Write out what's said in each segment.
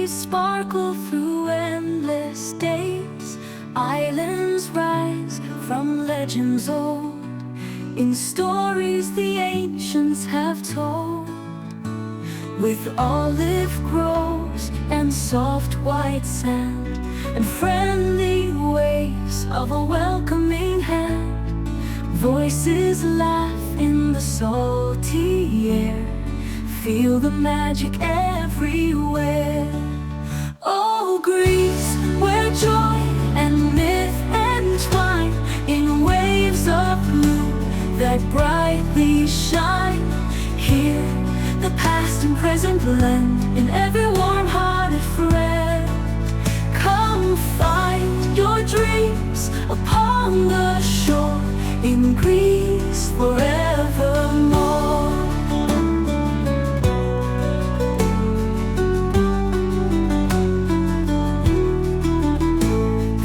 seas sparkle through endless days. Islands rise from legends old, in stories the ancients have told. With olive groves and soft white sand, and friendly waves of a welcoming hand, voices laugh in the salty air, feel the magic everywhere. Oh, Greece, where joy and myth entwine in waves of blue that brightly shine. Here the past and present blend in every warm-hearted friend. Come find your dreams upon the shore, in Greece forevermore.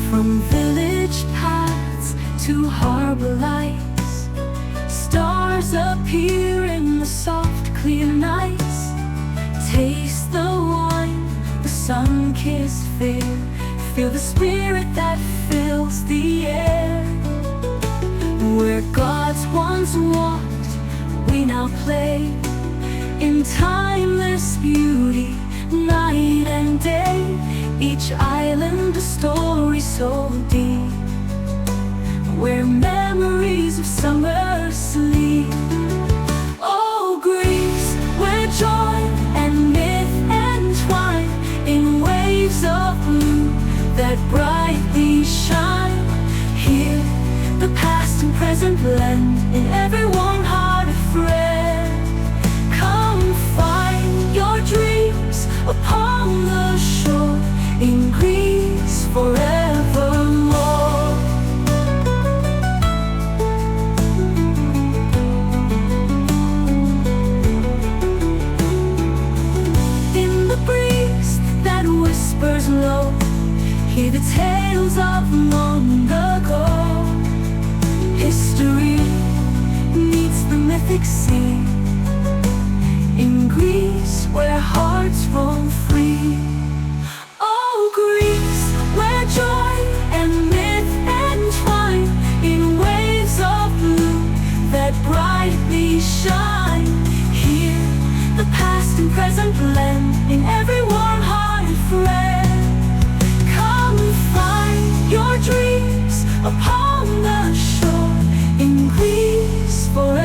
From village paths to harbor lights, stars appear in the soft clear nights. Taste the wine, the sun-kissed fair, feel the spirit that fills the air. Where gods once walked, we now play, in timeless beauty, night and day. Each island a story so deep, where memories of summer sleep. Oh, Greece, where joy and myth entwine in waves of blue that brightly shine. Here the past and present blend in every warm-hearted friend. Come find your dreams upon the shore, in Greece forevermore. In the breeze that whispers low, hear the tales of long ago. History meets the mythic sea, in Greece where hearts roam free. Oh, Greece, where joy and myth entwine in waves of blue that brightly shine. Here the past and present blend in every warm-hearted friend. Come find your dreams upon the shore, in Greece forevermore.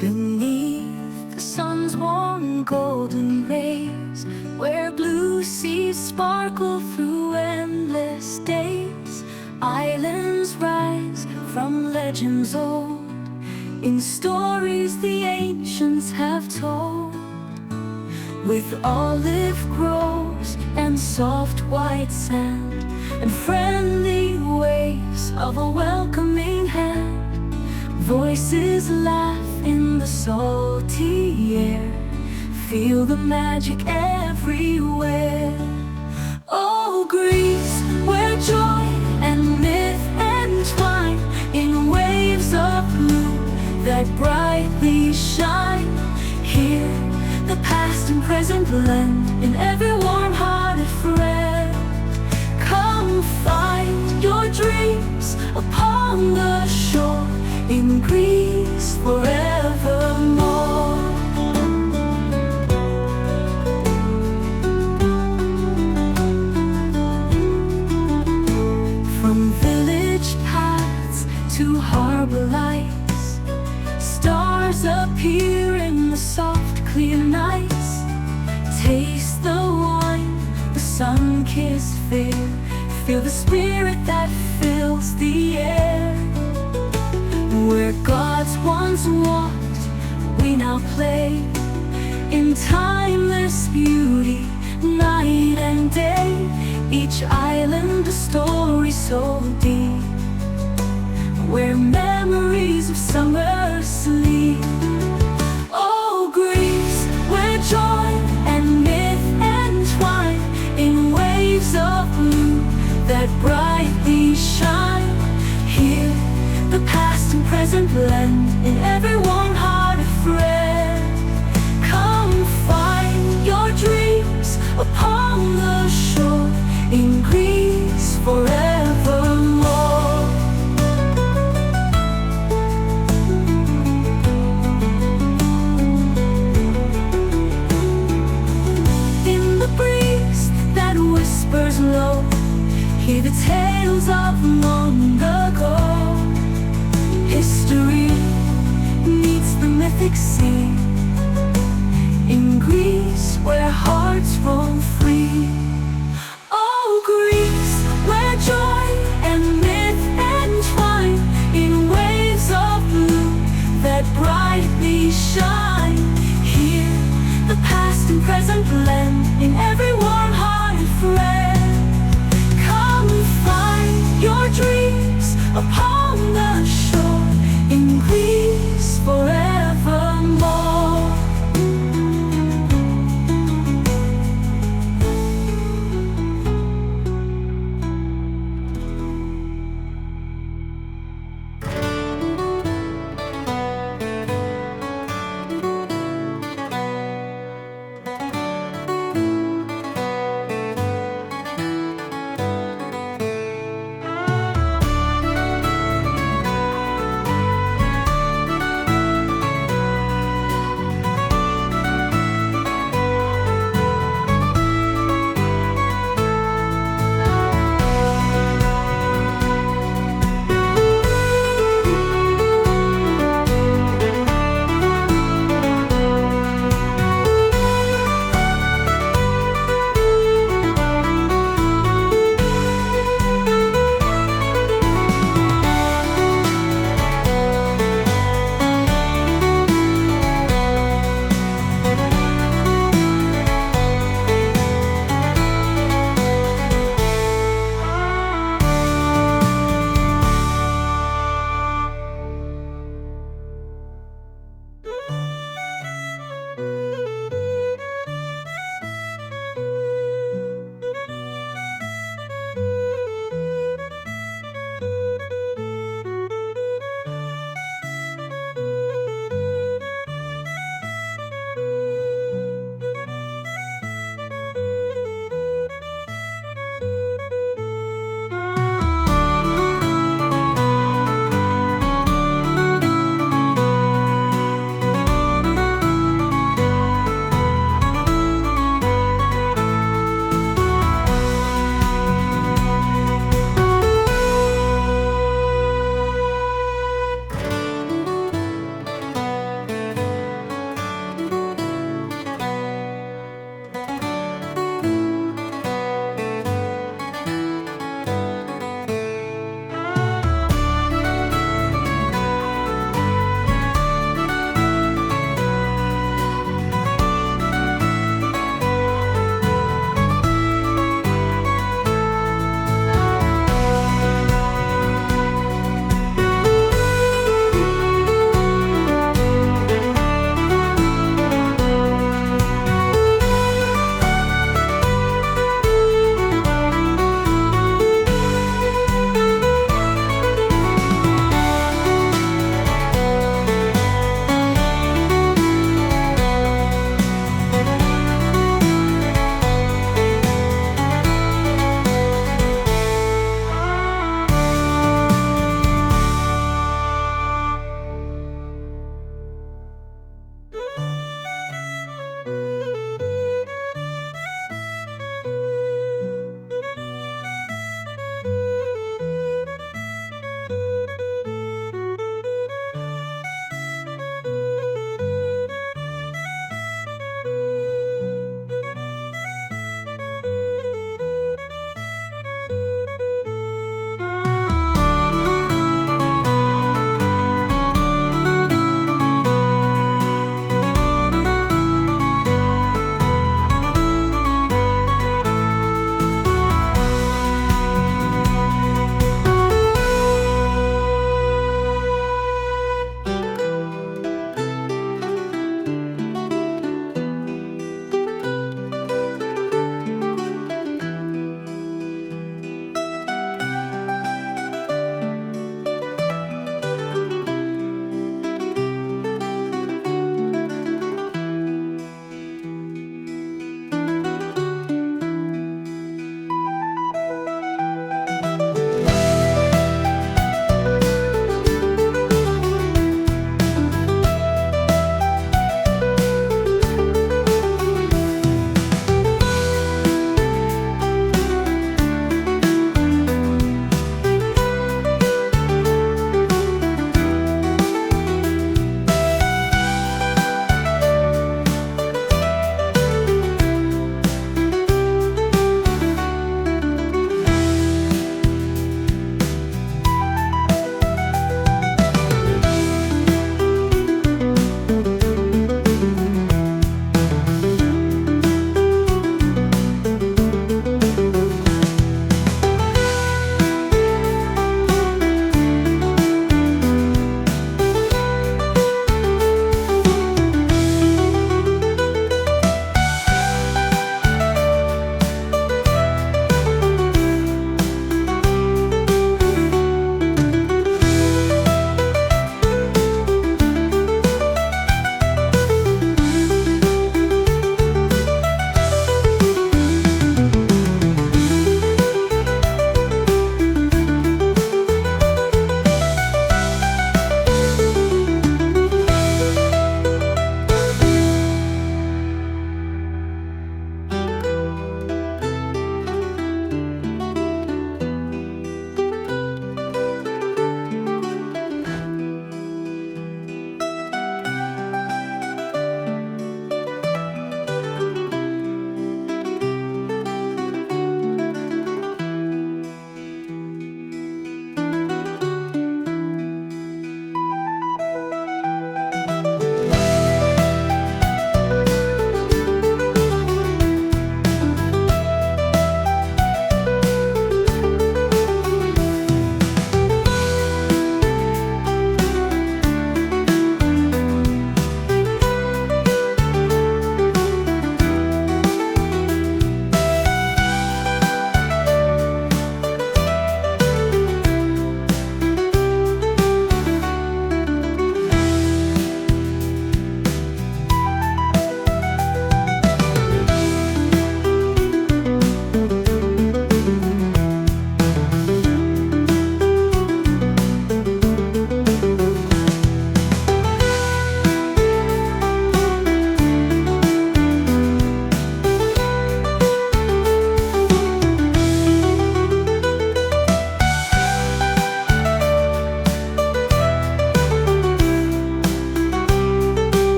Beneath the sun's warm golden rays, where blue seas sparkle through endless days, islands rise from legends old, in stories the ancients have told. With olive groves and soft white sand, and friendly waves of a welcoming hand, voices laugh in the salty air, feel the magic everywhere. Oh, Greece, where joy and myth entwine in waves of blue that brightly shine. Here the past and present blend in every warm-hearted friend. Come find your dreams upon the shore, in Greece forevermore. From village paths to harbor lights, stars appear in the soft clear nights. Taste the wine, the sun-kissed fair, feel the spirit that fills the air. Where gods once walked, we now play, in timeless beauty, night and day. Each island a story so deep, where memories of summer sleep. long ago. History meets the mythic sea, in Greece where hearts roam free. Oh, Greece, where joy and myth entwine, in waves of blue that brightly shine. Here the past and present blend, in every warm-hearted friend. Come find your dreams upon the shore, in Greece forever.